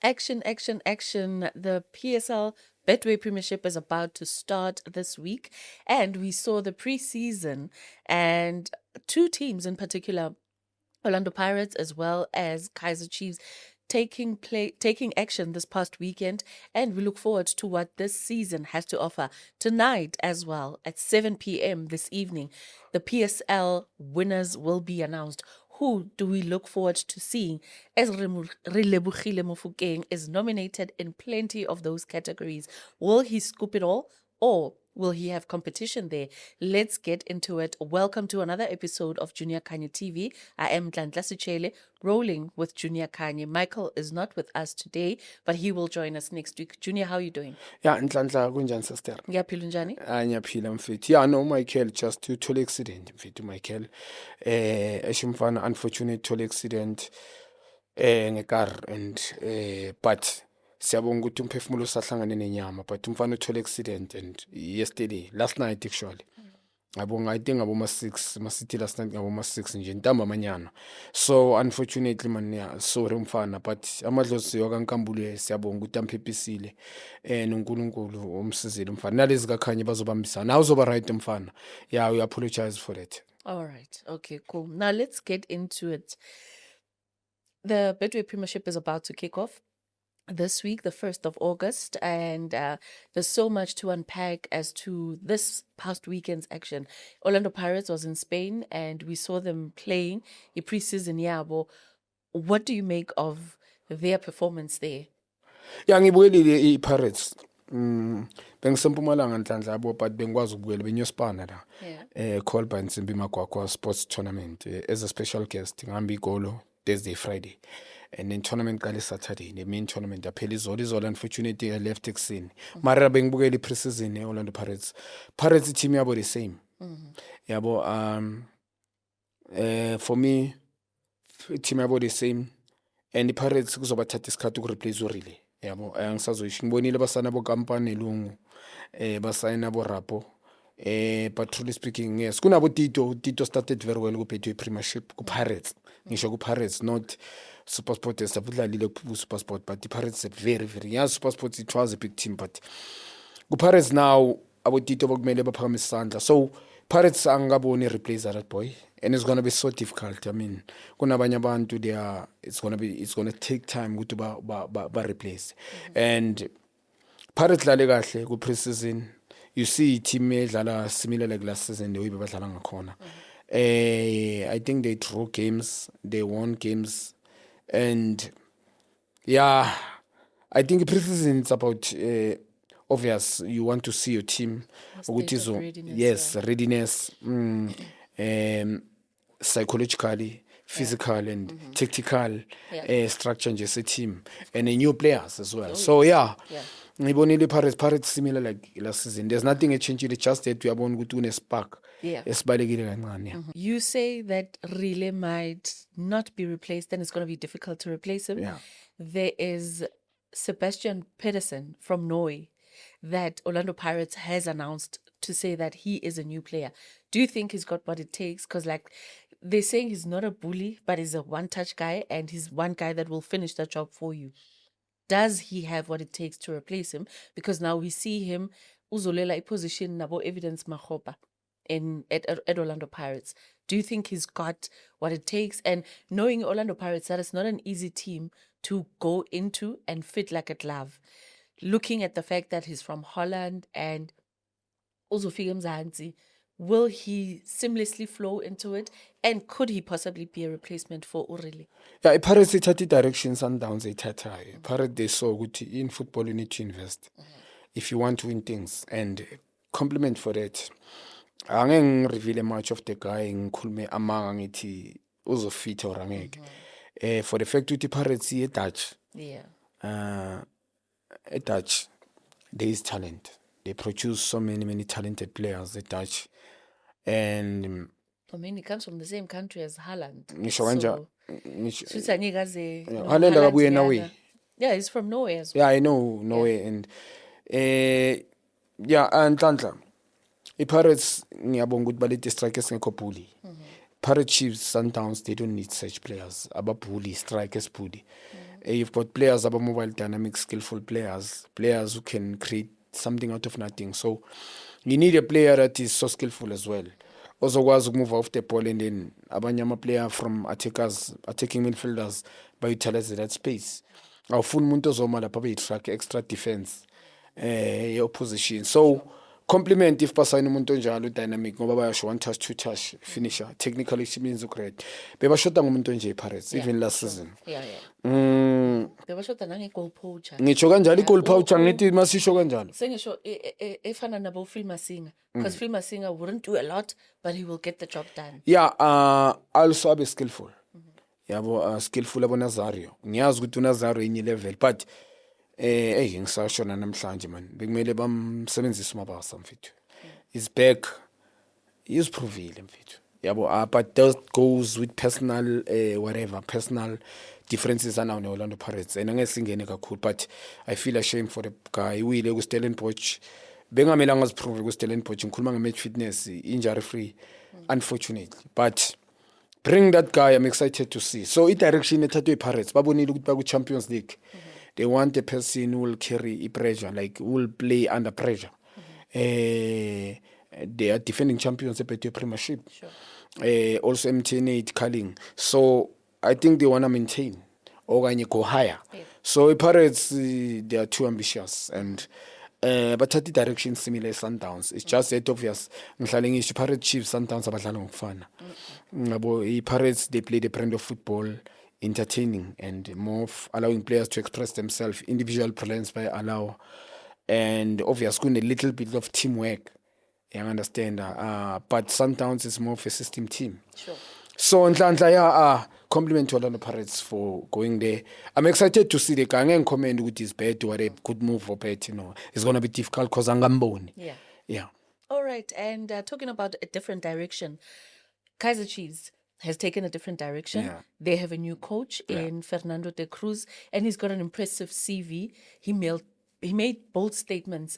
Action, action, action. The PSL Betway Premiership is about to start this week, and we saw the preseason and two teams in particular, Orlando Pirates as well as Kaiser Chiefs, taking action this past weekend, and we look forward to what this season has to offer tonight as well at 7 p.m. this evening. The PSL winners will be announced. Who do we look forward to seeing as Relebogile Mofokeng is nominated in plenty of those categories? Will he scoop it all, or will he have competition there? Let's get into it. Welcome to another episode of Junior Kanye TV. I am Nhlanhla Sitshele, rolling with Junior Kanye. Michael is not with us today, but he will join us next week. Junior, how are you doing? Yeah, Nhlanhla kunjani sister? Ngiyaphila njani? Ngiyaphila mfethu. Yeah, no Michael just to toll accident mfethu Michael. Eshimfana unfortunate toll accident ngekar and but siyabonga ukuthi umphefumulo usahlangane nenyama but umfana uthole accident and yesterday last night actually. Ngabonga I think ngaboma 6 masiti last night ngaboma 6 nje ntambamanyana. So unfortunately man yeah sorry mfana but amadlozi wakaNkambule siyabonga ukuthi amphepisile noNkulunkulu umsizile mfana nalezi kakhanye bazobambisana awuzoba right mfana. Yeah, we apologize for that. All right. Okay, cool. Now let's get into it. The Betway Premiership is about to kick off this week, the 1st of August, and there's so much to unpack as to this past weekend's action. Orlando Pirates was in Spain, and we saw them playing a preseason yabo. What do you make of their performance there? Yeah, ngibuyelile iPirates. Bengisempumalanga Nhlanhla yabo but bengikwazi ukubuyela benyosipana la. Called by Nsimbi Magwagwa Sports Tournament as a special guest ngihamba igolo Thursday Friday. And then tournament qale Saturday, the main tournament yaphela izolo unfortunately I left ekuseni. Mara bengibukela ipreseason eOrlando Pirates. Pirates team yabo the same. Yabo for me team yabo the same and iPirates kuzobathatha isikhathi ukureplace uRile. Yabo angisazoyisho ngibonile basana bokampani nelungu basayina boRapo. But truly speaking, yes, kunabo Tito started very well ku-Betway Premiership ku-Pirates. Ngisho ku-Pirates, not SuperSport esabudlalile ku-SuperSport, but the Pirates are very, very young. SuperSport, it was a big team, but ku-Pirates now, abo Tito bokumele baphakamise isandla. So Pirates angaboni replace that boy, and it's gonna be so difficult. I mean, kunabanye abantu it's gonna take time ukuthi ba replace. And Pirates lale kahle ku-preseason. You see team edlala similar like last season the way badlala ngakhona. I think they drew games, they won games, and yeah, I think preseason it's about obvious you want to see your team State of readiness, yes, readiness, psychologically, physical and tactical structure nje se team and new players as well. So yeah. Ngibonile Pirates similar like last season. There's nothing a changed, it's just that uyabona ukuthi une-spark esibalekile kancane. You say that Rile might not be replaced, then it's going to be difficult to replace him. There is Sebastian Pedersen from Norway that Orlando Pirates has announced to say that he is a new player. Do you think he's got what it takes? Because like they're saying he's not a bully, but he's a one-touch guy, and he's one guy that will finish the job for you. Does he have what it takes to replace him? Because now we see him uzolela position nabo Evidence Makgopa at Orlando Pirates. Do you think he's got what it takes? And knowing Orlando Pirates, that is not an easy team to go into and fit like a glove. Looking at the fact that he's from Holland and uzofika Mzansi, will he seamlessly flow into it? And could he possibly be a replacement for Urile? Yeah, Pirates ithatha direction Sundowns ithathayo. Pirates they saw ukuthi in football you need to invest if you want to win things and compliment for that. Angeke ngireveal much of the guy ngikhulume amanga ngithi uzofita or angeke. For the fact ukuthi Pirates Dutch. Dutch there is talent. They produce so many talented players, the Dutch. And I mean, he comes from the same country as Haaland. ngisho kanja Haaland akabuye Norway. Yeah, he's from Norway as well. Yeah, I know Norway and yeah, Nhlanhla. iPirates ngiyabonga ukuthi balethe strikers ngekho bully. Pirates Chiefs Sundowns they don't need such players. Aba bully strikers bully. You've got players about mobile, dynamic, skillful players who can create something out of nothing. So you need a player that is so skillful as well. Also was move off the ball, and then abanyama player from attacking midfielders utilize that space. Our full muntu zoma lapha track extra defense opposition. So compliment if pasayini umuntu onjalo dynamic ngoba bayasho one touch, two touch finisher. Technically she means great. Bebashota ngumuntu onje Pirates even last season. Bebashota nange-goal poacher. Ngitsho kanjalo i-goal poacher ngithi masisho kanjalo. Sengisho efana nabo Phil Masinga, because Phil Masinga wouldn't do a lot, but he will get the job done. Yeah, also abe skillful. Yabo skillful abo Nazario. Ngiyazi ukuthi uNazario inye level, but ngisashona namhlanje man. Bekumele bamsebenzise umabasa mfethu. He's back. He's provile mfethu. Yabo but that goes with personal personal differences are now in Orlando Pirates. And angesingene kakhulu, but I feel ashamed for the guy. Uyile ku Stellenbosch. Bengamelanga aziprove ku Stellenbosch ngikhuluma nge-match fitness, injury free, unfortunately. But bring that guy, I'm excited to see. So i-direction ethathwe Pirates babonile ukuthi baku Champions League. They want a person who will carry pressure, like who will play under pressure. They are defending champions at the Premiership. Sure. Also MTN8 Carling. So I think they want to maintain or go higher. Yeah. So Pirates, they are too ambitious, and but at the direction similar Sundowns. It's just that obvious. Pirates Chiefs Sundowns abadlala ngokufana. Pirates, they play the brand of football, entertaining and more allowing players to express themselves. Individual plans by allow, and obvious a little bit of teamwork. You understand? But Sundowns is more of a system team. Sure. So Nhlanhla, compliment to Orlando Pirates for going there. I'm excited to see the guy and comment with his bad or a good move or bad, It's gonna be difficult because Angamboni. Yeah. Yeah. All right. And talking about a different direction, Kaizer Chiefs has taken a different direction. Yeah. They have a new coach in Fernando de Cruz, and he's got an impressive CV. He made bold statements,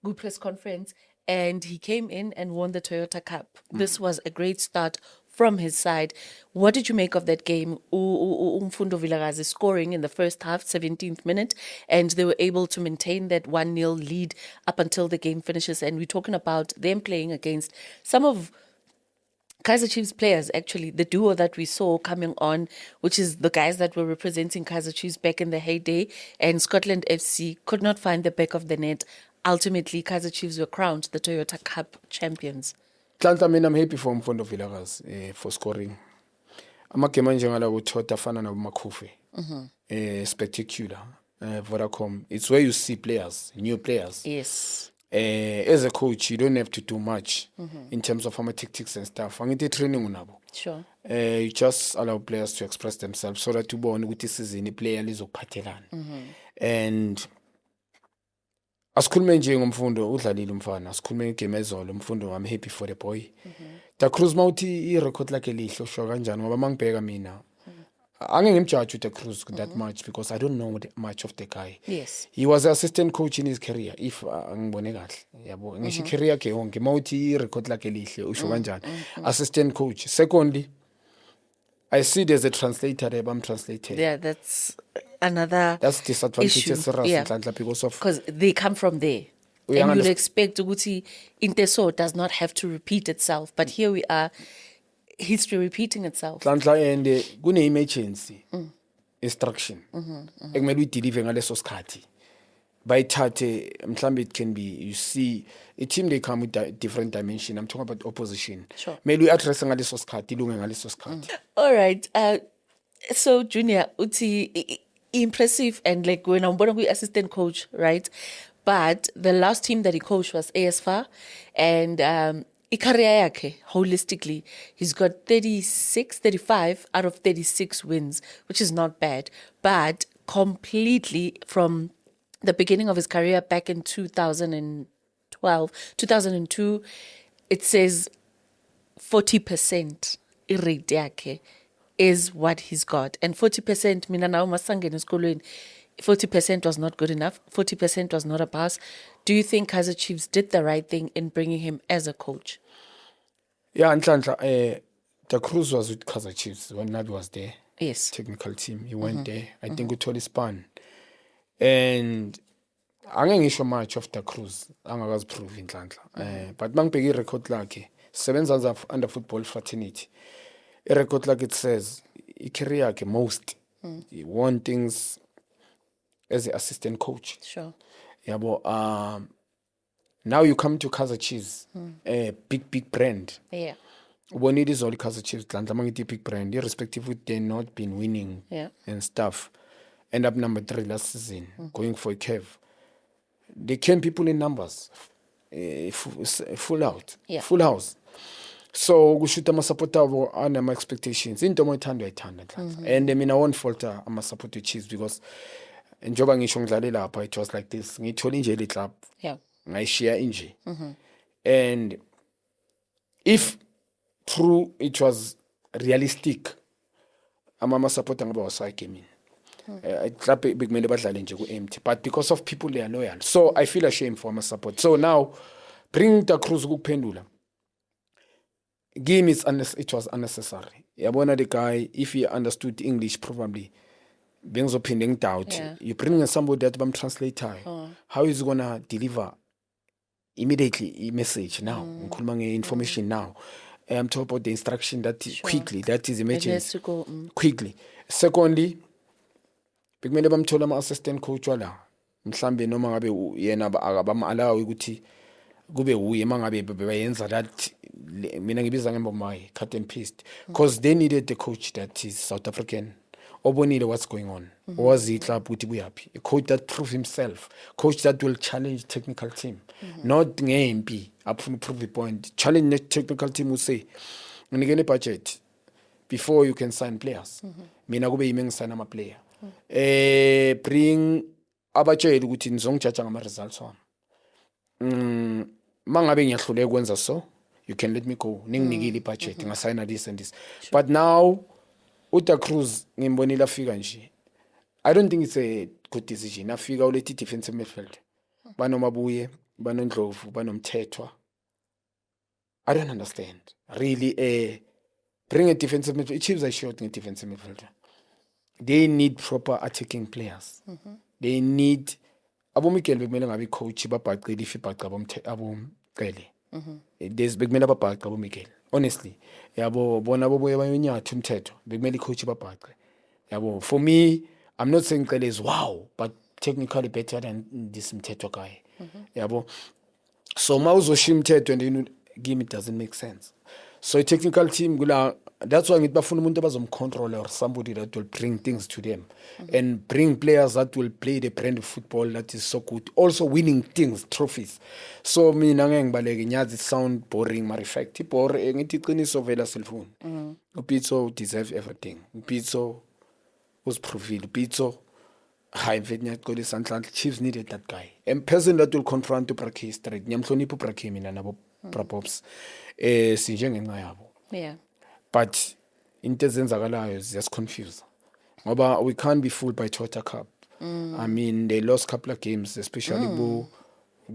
good press conference, and he came in and won the Toyota Cup. This was a great start from his side. What did you make of that game? Mfundo Vilakazi scoring in the first half, 17th minute, and they were able to maintain that 1-0 lead up until the game finishes. And we're talking about them playing against some of Kaizer Chiefs players, actually, the duo that we saw coming on, which is the guys that were representing Kaizer Chiefs back in the heyday, and Scotland FC could not find the back of the net. Ultimately, Kaizer Chiefs were crowned the Toyota Cup champions. Mina, I'm happy for Mfundo Vilakazi for scoring. Amagame njengala uThota afana naboMakhufe. Spectacular. Vodacom. It's where you see players, new players. Yes. As a coach, you don't have to do much in terms of tactics and stuff. Angithi training unabo. Sure. You just allow players to express themselves so that ubone ukuthi isizini player lizokuphathelana. And asikhulume nje ngomfundo udlalile umfana, asikhulume ngegame ezolo umfundo. I'm happy for the boy. Da Cruz mawuthi i-record lakhe lihle usho kanjani ngoba mangibheka mina angeke ngimjudge Da Cruz that much because I don't know much of the guy. Yes. He was an assistant coach in his career if ngibone kahle yabo ngisho career yakhe yonke mawuthi i-record lakhe lihle usho kanjani. Assistant coach. Secondly, I see there's a translator there, I'm translated. Yeah, that's another disadvantage issue. because they come from there. And you'd expect ukuthi Inteso does not have to repeat itself. But here we are, history repeating itself. And kune-emergency instruction ekumele uyidelive ngaleso sikhathi bayithathe mhlambe it can be, you see a team, they come with a different dimension. I'm talking about opposition. Sure. Maybe we address ngaleso sikhathi ilunge ngaleso sikhathi. All right. So Junior, uthi impressive, and like when I'm born assistant coach, right? But the last team that he coached was ASFA, and career yake holistically, he's got 35 out of 36 wins, which is not bad. But completely from the beginning of his career back in 2002, it says 40% irate yake is what he's got. And 40%, mina nawo masangena esikolweni, 40% was not good enough. 40% was not a pass. Do you think Kaizer Chiefs did the right thing in bringing him as a coach? Yeah, Nhlanhla, Da Cruz was with Kaizer Chiefs when Nabi was there. Yes. technical team. He went there. I think uthole span. And angeke ngisho much of the cruise angakaziprove inhlanhla. But mangibheka irecord lakhe sebenza under football fraternity. Irecord like it says icareer yakhe most he won things as an assistant coach. Sure. Yabo now you come to Kaizer Chiefs, a big brand. Yeah. Ubonile izolo Kaizer Chiefs Dlandla mangithi big brand irrespective with they not been winning and stuff. End up number 3 last season, going for a curve. They came people in numbers, full out, full house. So kushuta amasupporter abo anama expectations into moyithanda uyayithanda Dlandla. And mina won't falter ama-support Chiefs because njoba ngisho ngidlale lapha it was like this ngithola inje le club ngayishiya inje. And if true it was realistic ama-supporter ngaba wasayigamini club bekumele badlale nje ku-empty, but because of people they are loyal, so I feel ashamed for my support. So now bring the Cruz ukuphendula game it was unnecessary. Yabona the guy if he understood English probably bengizophinde ngidoubt. You bring somebody that bamtranslator, how is he gonna deliver immediately message now? Ngikhuluma nge-information now. I'm talking about the instruction that is quickly, that is emergency quickly. Secondly, bekumele bamthola ama-assistant coach wala mhlambe noma ngabe yena abama-allow ukuthi kube uye mangabe beyenza that mina ngibiza ngembomai cut and paste because they needed the coach that is South African obonile what's going on, wazi club ukuthi buyaphi, a coach that prove himself, coach that will challenge technical team, not ngempi afuna prove the point, challenge the technical team will say nginikene budget before you can sign players. Mina kube yimi ngisign ama player. Bring abatshela ukuthi nizongijaja ngama results wami. Mangabe ngiyahluleka ukwenza so, you can let me go. Ninginikile ibudget ngasayina this and this. But now uta Cruz ngimbonile afika nje. I don't think it's a good decision. Afika ulethi defensive midfield. Banomabuye, banondlovu, banomthethwa. I don't understand. Really bring a defensive midfield. Chiefs are short in defensive midfielder. They need proper attacking players. They need abomikele bekumele ngabe coach babhaqile ifibhaqa abomcele. There's bekumele babhaqa abomikele. Honestly, yabo bona boboye bayonyatha umthetho bekumele coach babhaqe. Yabo for me I'm not saying Cele is wow, but technically better than this mthetho guy. Yabo so mawuzoshiya umthetho and then game it doesn't make sense. So a technical team that's why ngithi bafuna umuntu abazomcontrol or somebody that will bring things to them and bring players that will play the brand of football that is so good, also winning things, trophies. So mina ngeke ngibaleke nyazi sound boring maar effect bore ngithi iqiniso vela cellphone. uPitso deserve everything. uPitso was proved. uPitso high vetnya goli sanhlanhla. Chiefs needed that guy, and person that will confront uBrake straight. Nyamhlonipha uBrake mina nabo Brapops sinje ngenxa yabo. But into ezenzakalayo just confused ngoba we can't be fooled by Toyota Cup. I mean they lost couple of games especially ku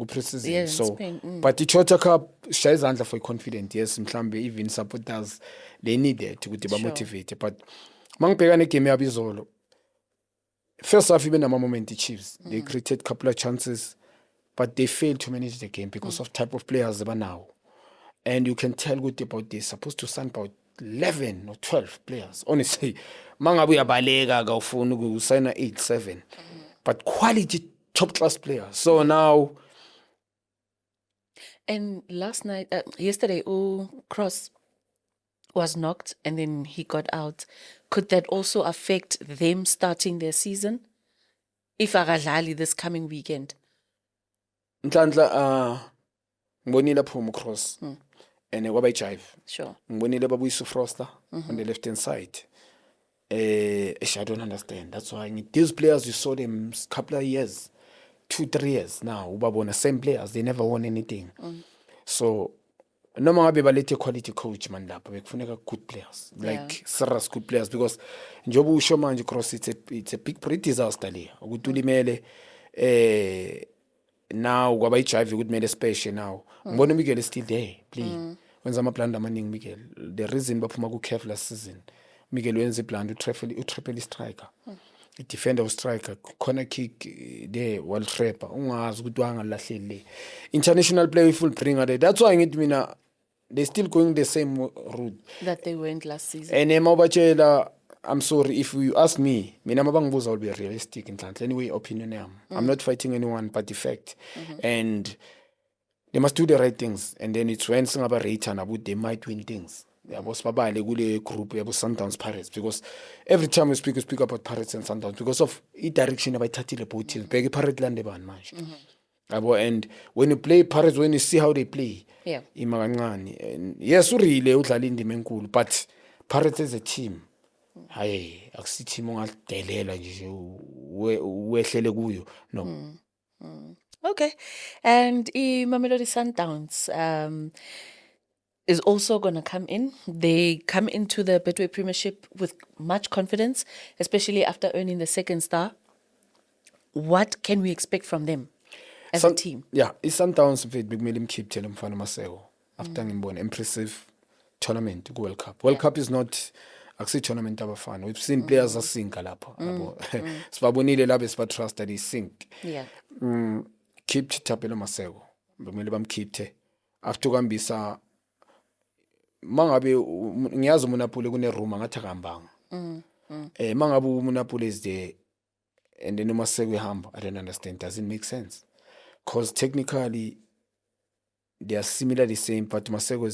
pre-season, so but the Toyota Cup shaya izandla for confident. Yes, mhlambe even supporters they needed ukuthi ba motivate, but mangibheka negame yabo izolo first half ibe nama moment the Chiefs they created couple of chances but they failed to manage the game because of type of players they now. And you can tell good about this supposed to sign about 11 or 12 players. Honestly, mangabe uyabaleka awufuna ukusayina 8-7. But quality top class players. So now and yesterday Cross was knocked and then he got out. Could that also affect them starting their season if akadlali this coming weekend? Nhlanhla ngibonile phuma Cross and waba jive. Sure. Ngibonile babuyisa Froster on the left hand side. I don't understand. That's why these players you saw them couple of years, 2-3 years now. Ubabona same players, they never won anything. So noma ngabe balethe quality coach man lapha bekufuneka good players, like serious good players, because njoba usho manje Cross it's a big disaster le ukuthi ulimele now kwaba ijive ukuthi mele special now. Ngibona Miguel is still there, please. Wenza ama plan amaningi Miguel. The reason baphuma ku curve last season Miguel wenza iblunder utriple striker. I-defender striker corner kick there wal trapper ungazi ukuthi wangalahleli le. International player if will bring her there. That's why ngithi mina they still going the same route that they went last season. and mawubatshela I'm sorry if you ask me mina mabangibuza will be realistic inhlanhla anyway opinion yami. I'm not fighting anyone but the fact and they must do the right things and then it's when singaba rate about they might win things. Yabo sibabale kule group yabo Sundowns Pirates because every time we speak about Pirates and Sundowns because of direction abayithathile both teams. Bheke Pirates lande bani manje. Yabo and when you play Pirates when you see how they play. Yeah. Ima kancane and yes urile udlala indima enkulu but Pirates as a team hayi akusi team ongadelela nje wehlele kuyo no. Okay. And Mamelodi Sundowns is also going to come in. They come into the Betway Premiership with much confidence, especially after earning the second star. What can we expect from them as a team? Yeah, i-Sundowns mfethu bekumele imkhiphe mfana Maseko after ngimbona impressive tournament ku-World Cup. World Cup is not akusi tournament abafana. We've seen players asinka lapha yabo. Sibabonile labe sibatrust that is synced. Yeah. Keep Thapelo Maseko bekumele bamkhiphe after kuhambisa mangabe ngiyazi uMonapole kune room ngathi akahambanga mangabe uMonapole is there and then uMaseko ehamba I don't understand, doesn't make sense because technically they are similar the same but Maseko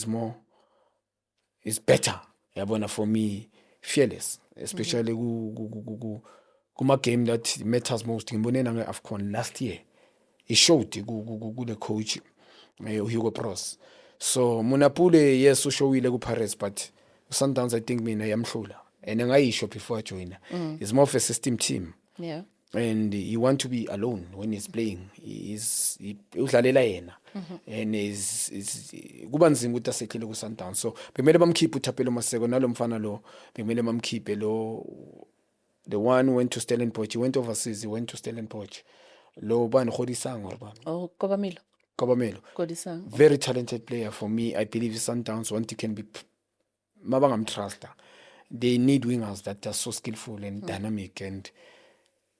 is better yabona for me fearless especially kuma game that matters most ngimbone na ngeAFCON last year he showed the coach Hugo Bros. So Monapole yes ushowile ku Pirates but Sundowns I think mina yamhlula and ngayisho before I join. It's more of a system team. Yeah. And you want to be alone when he's playing. Udlalela yena and is kuba nzima ukuthi asekhele ku Sundowns. So bemele bamkhiphe uThapelo Maseko nalo mfana lo bemele bamkhiphe lo the one who went to Stellenbosch, he went overseas, he went to Stellenbosch. Lo bani Kgodisang or bani. Oh, Kobamelo. Kgodisang. Very talented player for me. I believe Sundowns want to can be mabangam truster. They need wingers that are so skillful and dynamic and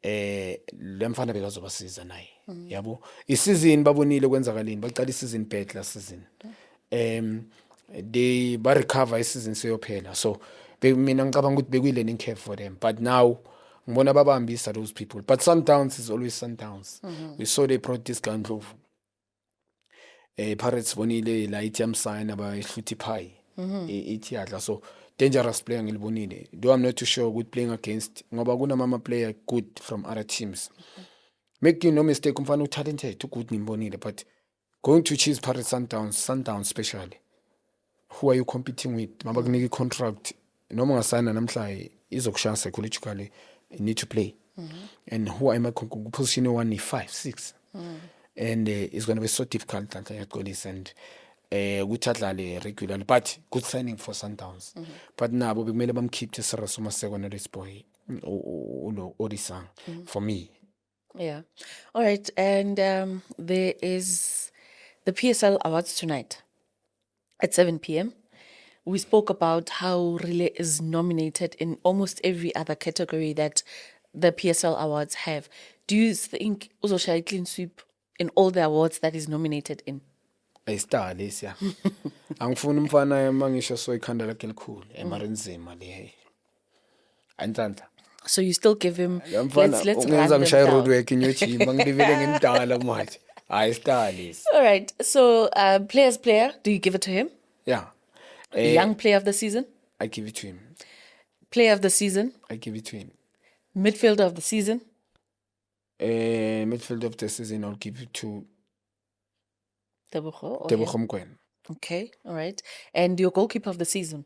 lemfana bekazobasiza naye. Yabo. I-season babonile kwenzakaleni. Baqala i-season bad last season. They recover i-season seyophela. So mina ngicabanga ukuthi bekuyi-learning curve for them. But now ngibona babambisa those people. But Sundowns is always Sundowns. We saw they brought this guy Ndlovu. Pirates bonile la ithi yamsign abayihluthi pie. Ithi yadla so dangerous player ngilibonile. Though I'm not too sure good playing against ngoba kunamama player good from other teams. Make no mistake umfana utalented too good ngimbonile but going to choose Pirates Sundowns especially. Who are you competing with? Mabakunike contract noma ungasayina namhla izokushaya psychologically you need to play. And who am I position 1 5 6 and it's going to be so difficult and kuthatlale regularly but good signing for Sundowns. But nabo bekumele bamkhiphe Seraso Maseko no this boy Odisang for me. Yeah. All right. And there is the PSL Awards tonight at 7 p.m. We spoke about how Relay is nominated in almost every other category that the PSL Awards have. Do you think uzoshaya clean sweep in all the awards that is nominated in? Ayistar lesiya. Angifuni umfana mangisho so ikhanda lakhe elikhulu emarinzima le. Anhlanhla. So you still give him let's ungenza run ngishaya them road down. work ngiyojima ngilivele ngimdala manje. Ayistar lesi. All right. So player's player, do you give it to him? Yeah. Young player of the season? I give it to him. Player of the season? I give it to him. Midfielder of the season? Midfield of the season I'll give it to Tebogo. Tebogo Mokoena. Okay. All right. And your goalkeeper of the season?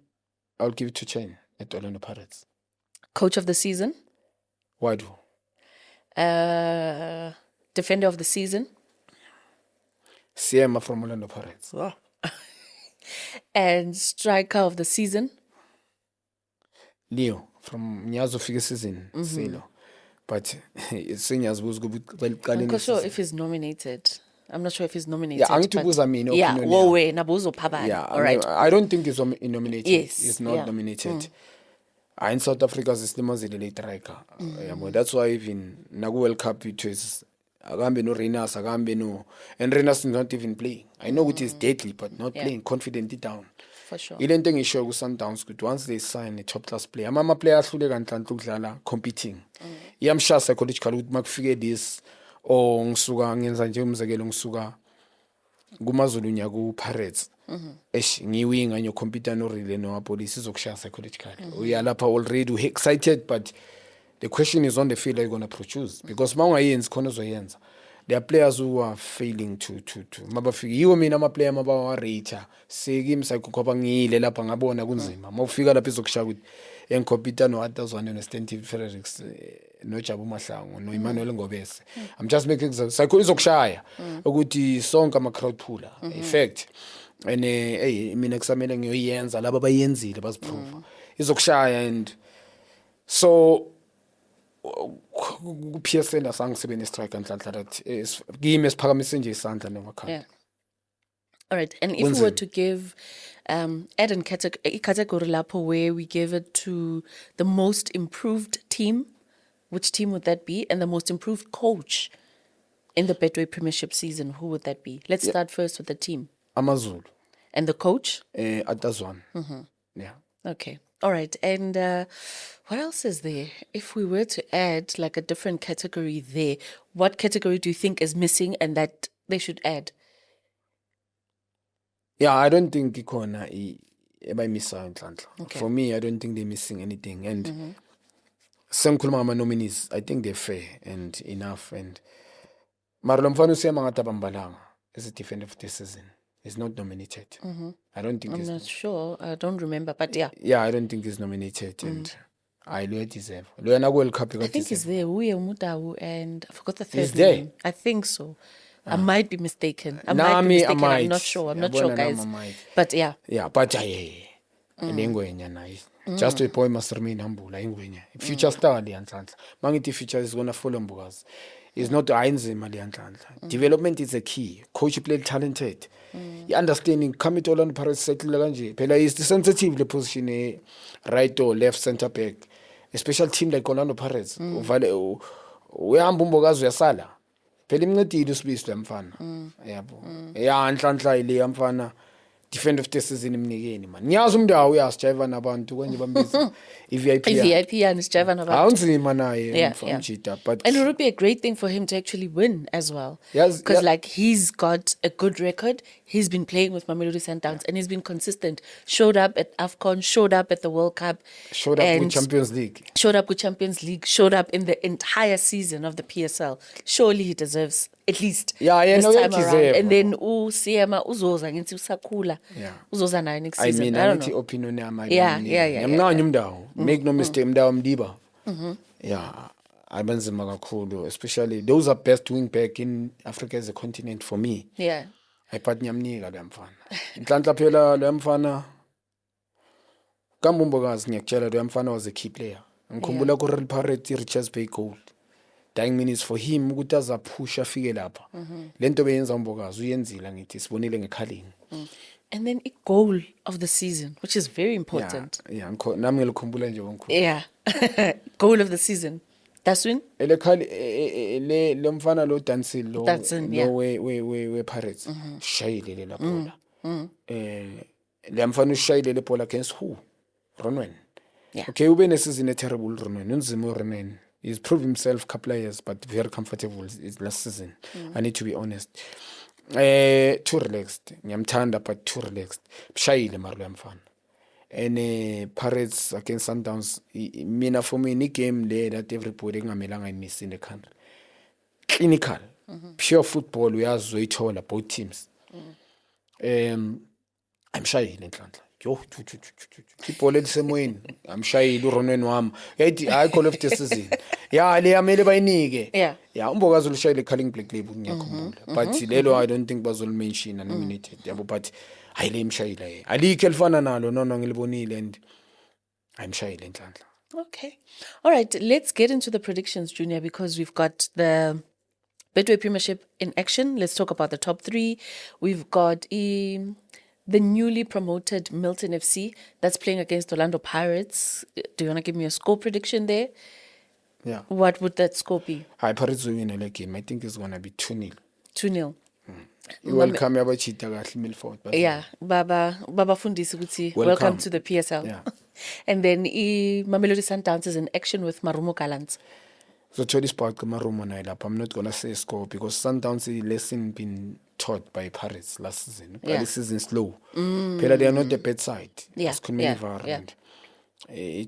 I'll give it to Chen at Orlando Pirates. Coach of the season? Wadu. Defender of the season? Siema from Orlando Pirates. Oh. And striker of the season? Leo from Nyazo Figure season. Silo. But it's seniors who's good. I'm not sure if he's nominated. I'm not sure if he's nominated. Yeah, angitubuza mina yeah, opinion well, yami. we nabuzo phabani. Yeah, all right. I don't think he's nominated. Yes, He's not yeah. nominated. In South Africa sisimazile le striker yabo. That's why even naku World Cup it was akambe no Renas, akambe no, and Renas is not even playing. I know it is deadly but not playing, confidently down. For sure. Ile nto engisho ku Sundowns ukuthi once they sign a top class player, ama player ahluleka nhlanhla ukudlala competing. Iyamshaya psychological ukuthi makufike this or ngisuka ngenza nje umzekelo ngisuka kumaZulu nya ku Pirates. Ngiwinga nyo compete no relay no police izokushaya psychologically. Uyalapha already excited but the question is on the field are you going to produce, because mangayenzi khona uzoyenza. There are players who are failing to mabafika yiwo mina ama player mabawa rate sekimi sayikhoba ngile lapha ngabona kunzima mawufika lapha izokushaya ukuthi engicompete no Atazwane no Steve Fredericks no Jabu Mahlangu no Emmanuel Ngobese. I'm just making psycho izokushaya ukuthi sonke ama crowd puller effect. And mina kusamele ngiyoyenza laba bayenzile baziprove izokushaya. And so ku PSL asangisebenza strike nhlanhla that kimi esiphakamise nje isandla nemakhanda. All right, and if we were to give add in category lapho where we give it to the most improved team, which team would that be? And the most improved coach in the Betway Premiership season, who would that be? Let's start first with the team. AmaZulu. And the coach? Atazwane. Yeah. Okay. All right. And what else is there? If we were to add like a different category there, what category do you think is missing and that they should add? Yeah, I don't think ikona ebayimisayo nhlanhla. Okay. For me, I don't think they're missing anything. And sengikhuluma ngama nominees, I think they're fair and enough. And Marlo Mfana usema ngathi abambalanga as a defender of the season is not nominated. I don't think I'm not sure. I don't remember, but yeah. Yeah, I don't think he's nominated. And I lo deserve. Lo na World Cup I think he's there. Uye Mutawu, and I forgot the third He's there? name. I think so. I might be mistaken. I'm not sure. I'm not sure, guys. But yeah. Yeah, but lengwenya naye. Just a boy must remain humble. Lengwenya. Future star liyanhlanhla. Mangithi future is going to follow Mbukazi. It's not ainzima liyanhlanhla. Development is a key. Coach play talented. Understanding come to Orlando Pirates settle kanje. Phela is the sensitive le position right or left center back. A special team like Orlando Pirates. Uvale uyahamba uMbukazi uyasala. Phela imncedile uSibisi lemfana. Yabo. Yeah, nhlanhla ile yamfana. Defend of the season imnikeni man. Ngiyazi umndawo uyasijiva nabantu kanje bambiza iVIP. iVIP and sijiva nabantu. Awunzima naye umjida, but and it would be a great thing for him to actually win as well. Yes, because like he's got a good record. He's been playing with Mamelodi Sundowns and he's been consistent. Showed up at AFCON, showed up at the World Cup. Showed up with Champions League. Showed up with Champions League. Showed up in the entire season of the PSL. Surely he deserves at least this time around. And then Siema uzoza ngithi usakula. Uzoza naye next season. I mean, I don't know. opinion yami. Yeah. Umdawo. Make no mistake, umdawo mdiba. Yeah. Abanzima kakhulu, especially those are best wing back in Africa as a continent for me. Yeah. Ayiphathi nyamnika lo mfana. Inhlanhla phela lo mfana kaMbumbokazi ngiyakutshela lo mfana was a key player. Ngikhumbula ku Real Pirates Richards Bay goal. Dying minutes for him ukuthi azaphusha afike lapha. Lento beyenza uMbokazi uyenzile ngithi sibonile ngekhaleni. And then a goal of the season, which is very important. Yeah, nami ngilikhumbula nje wonke. Yeah. Goal of the season. That's win? Le khali le mfana lo Dansil lo we Pirates. Shayile le lapho. Le mfana ushayile le ball against who? Ronwen. Yeah. Okay, ube ne season a terrible Ronwen. Unzima Ronwen. He's proved himself couple of years but very comfortable is last season. I need to be honest. Too relaxed. Ngiyamthanda but too relaxed. Shayile Marlo mfana. And Pirates against Sundowns, mina for me, ni game there that everybody ngamelanga miss in the country. Clinical, pure football. We are zoitola both teams. I'm shy in Atlanta. Yo, people let them win. I'm shy. Do run wam. I call of the season. Yeah, le amele bainige. Yeah. Yeah, Umbokazi will shy the calling black label ngiyakhumbula. But lelo I don't think bazol mention and nominated. Yabo, but highly mshayile. Ali kelfana nalo no ngilibonile and I'm shy enhlanhla. Okay. All right, let's get into the predictions, Junior, because we've got the Betway Premiership in action. Let's talk about the top 3. We've got the newly promoted Milton FC that's playing against Orlando Pirates. Do you want to give me a score prediction there? Yeah. What would that score be? Pirates will win a game. I think it's gonna be 2-0. 2-0. Welcome yabachita kahle Milford. Yeah, Baba Fundisi ukuthi welcome to the PSL. Yeah. And then Mamelodi Sundowns is in action with Marumo Gallants. So Tony Spark Marumo Nailap. I'm not gonna say score because Sundowns lesson been taught by Pirates last season. Yeah. This season slow. But they are not the bad side. Yeah, As yeah. yeah.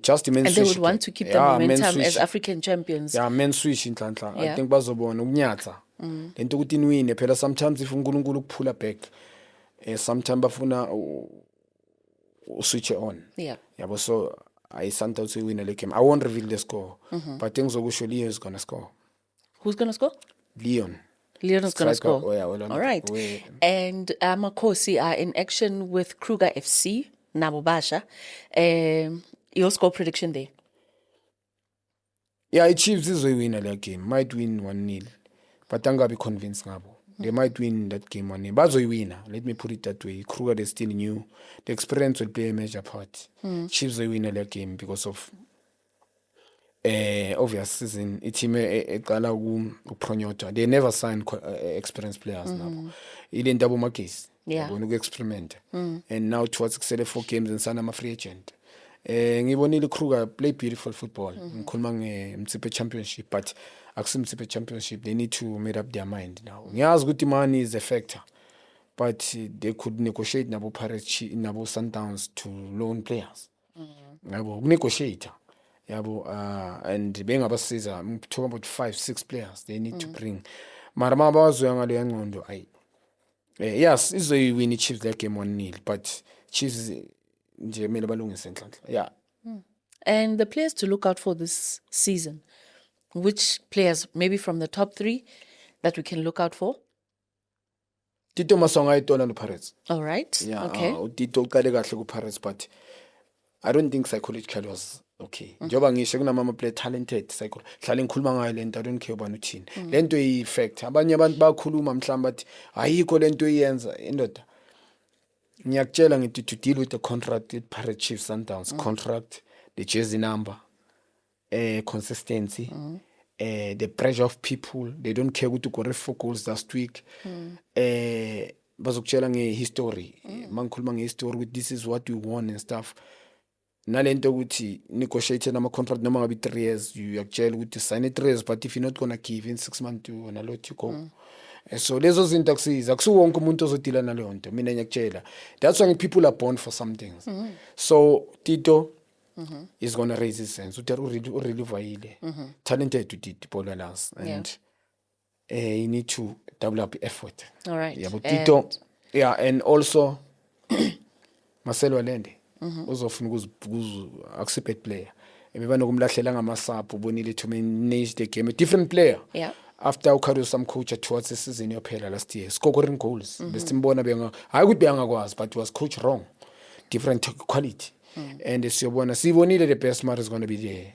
Just And they would want to keep the momentum as African champions. Yeah, men switch in Tlantla. Yeah. I think bazobona ukunyatha. Lento ukuthi inwine phela sometimes if uNkulunkulu ukuphula back sometimes bafuna switch on. Yeah. Yabo so I Sundowns to win the game. I won't reveal the score. But things Okusho Leon is gonna score. Who's going to score? Leon. Leon is going to Striker. score. Oh, yeah, well, All right. And Makosi are in action with Kruger FC, Nabobasha. Your score prediction there? Yeah, Chiefs is a winner that game. Might win 1-0. But I'm gonna be convinced ngabo. They might win that game 1-0. Bazo winner. Let me put it that way. Kruger is still new. The experience will play a major part. Chiefs will win that game because of obvious season. Team eqala ukupronyota. They never sign experienced players now. Ile ndabo makesi. Yeah. Bona experiment. And now towards kusele 4 games and sana ama free agent. Ngibonile Kruger play beautiful football. Ngikhuluma ngeMtsipe Championship but akusimtsipe Championship they need to make up their mind now. Ngiyazi ukuthi money is a factor but they could negotiate nabo Pirates nabo Sundowns to loan players. Yabo negotiate. Yabo and bengabasiza I'm talking about 5-6 players they need to bring. Mara mabazoya ngale ngqondo ayi. Yes, izoyiwina Chiefs that game 1-0 but Chiefs yeah. And the players to look out for this season, which players, maybe from the top 3 that we can look out for? Tito Masonga itola no Pirates. All right. Yeah, okay. Tito kale kahle ku Pirates but I don't think psychologically was okay. Njoba ngisho kunamama play talented hlala ngikhuluma ngayo lento I don't care ubani uthini. Lento iyi fact. Abanye abantu bakhuluma mhlamba bathi ayikho lento iyenza indoda. Ngiyakutshela ngithi to deal with the contract with Pirates Chiefs Sundowns contract, the jersey number, consistency, the pressure of people. They don't care ukuthi gore 4 goals last week. Bazokutshela ngehistory. Mangikhuluma ngehistory ukuthi this is what we won and stuff. Nalento ukuthi negotiate nama contract noma ngabe 3 years yakutshela ukuthi sign 3 years but if you're not gonna give in 6 months you wanna let you go. So lezo zinto akusiza akusuwonke umuntu ozodila naleyo nto mina ngiyakutshela that's why people are born for some things. So Tito is going to raise his hands really vayile talented to Tito Polalas and you need to double up effort. All right. Yeah, but Tito and also Marcelo Allende uzofuna ukuzu accept player ebeba nokumlahlela ngamasapo ubonile to manage the game a different player. Yeah. After ukhalo some coach towards the season yophela last year scoring goals besimbona benga hayi ukuthi bengakwazi but was coach wrong different quality and siyobona sibonile the best man is going to be there.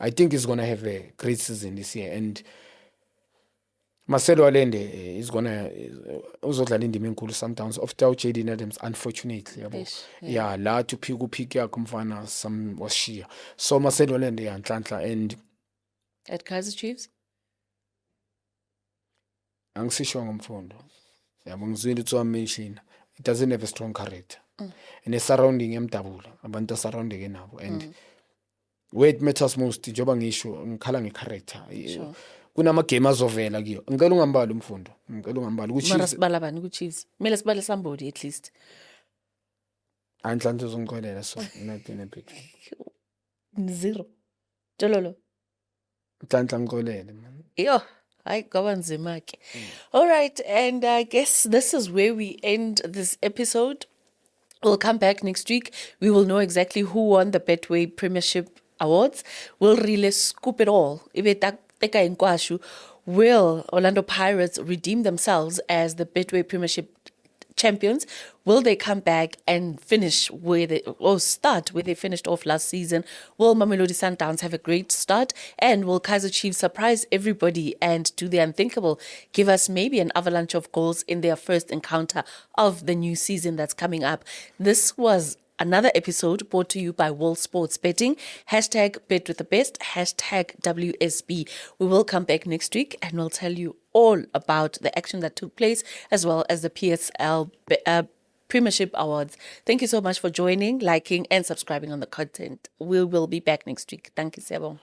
I think he's going to have a great season this year and Marcelo Allende is going to uzodlala indima enkulu sometimes after Jaden Adams unfortunately yabo yeah la to pick yakhe umfana some was shia so Marcelo Allende yanhlanhla and at Kaizer Chiefs angisisho ngomfundo yabo ngizwile ukuthi mention it doesn't have a strong character and a surrounding emdabula abantu surrounding nabo and where it matters most njoba ngisho ngikhala ngecharacter kunama game azovela kiyo ngicela ungambali umfundo ngicela ungambali ukuthi Mara sibala bani ku Chiefs mele sibale somebody at least anhlanhla uzongixolela so not in a big 0 Jololo anhlanhla ngixolele man yo All right, and I guess this is where we end this episode. We'll come back next week. We will know exactly who won the Betway Premiership Awards. We'll really scoop it all. Will Orlando Pirates redeem themselves as the Betway Premiership champions. Will they come back and finish or start where they finished off last season? Will Mamelodi Sundowns have a great start? And will Kaizer Chiefs surprise everybody and do the unthinkable? Give us maybe an avalanche of goals in their first encounter of the new season that's coming up. This was another episode brought to you by World Sports Betting. Hashtag bet with the best. Hashtag WSB. We will come back next week and we'll tell you all about the action that took place as well as the PSL Premiership Awards. Thank you so much for joining, liking, and subscribing on the content. We will be back next week. Thank you, Sebo.